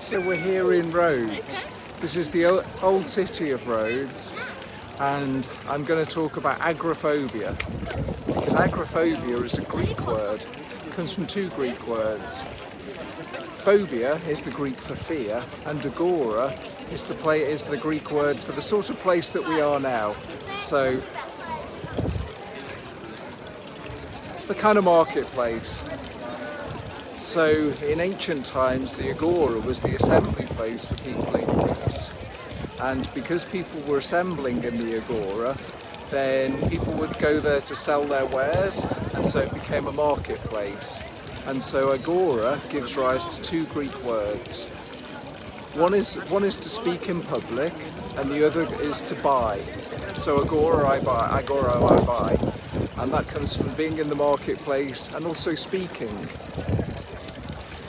So we're here in Rhodes. This is the Old City of Rhodes, and I'm going to talk about agoraphobia, because agoraphobia is a Greek word. It comes from two Greek words. Phobia is the Greek for fear, and agora is the Greek word for the sort of place that we are now. So the kind of marketplace. So in ancient times, the Agora was the assembly place for people in Greece. And because people were assembling in the Agora, then people would go there to sell their wares, and so it became a marketplace. And so Agora gives rise to two Greek words. One is to speak in public, and the other is to buy. So Agora I buy, Agora I buy. And that comes from being in the marketplace and also speaking.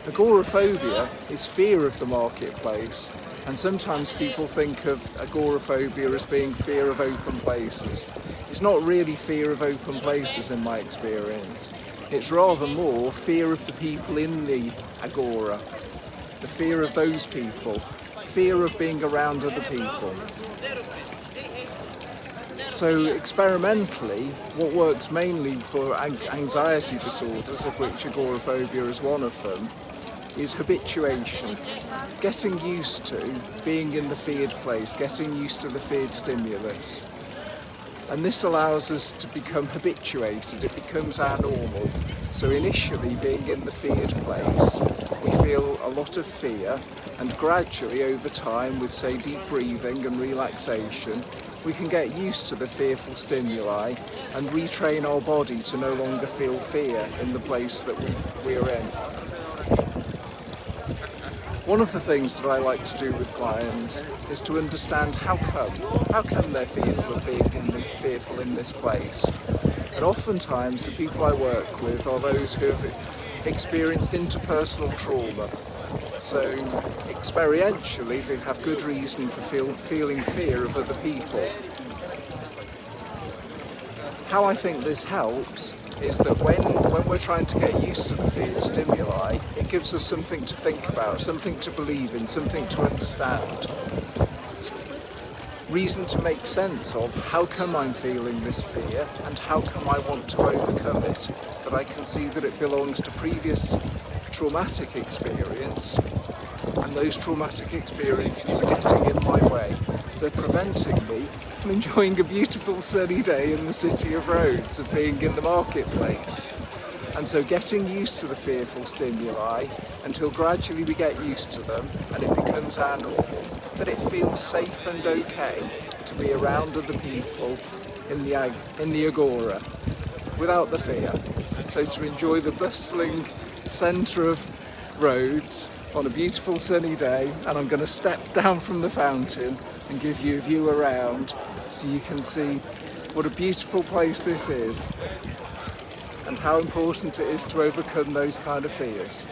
Agoraphobia is fear of the marketplace, and sometimes people think of agoraphobia as being fear of open places. It's not really fear of open places in my experience. It's rather more fear of the people in the Agora, the fear of those people, fear of being around other people. So experimentally, what works mainly for anxiety disorders, of which agoraphobia is one of them, is habituation. Getting used to being in the feared place, getting used to the feared stimulus. And this allows us to become habituated, it becomes our normal. So initially, being in the feared place, we feel a lot of fear, and gradually over time, with say deep breathing and relaxation, we can get used to the fearful stimuli and retrain our body to no longer feel fear in the place that we're in. One of the things that I like to do with clients is to understand how come they're fearful of being fearful in this place. And oftentimes the people I work with are those who have experienced interpersonal trauma. So experientially they have good reason for feeling fear of other people. How I think this helps is that when we're trying to get used to the feared stimuli, it gives us something to think about, something to believe in, something to understand. Reason to make sense of how come I'm feeling this fear and how come I want to overcome it, that I can see that it belongs to previous traumatic experience, and those traumatic experiences are getting in my way. They're preventing me from enjoying a beautiful sunny day in the City of Rhodes, of being in the marketplace. And so getting used to the fearful stimuli until gradually we get used to them and it becomes our normal, that it feels safe and okay to be around other people in the Agora without the fear. So to enjoy the bustling centre of Rhodes on a beautiful sunny day, and I'm going to step down from the fountain and give you a view around so you can see what a beautiful place this is and how important it is to overcome those kind of fears.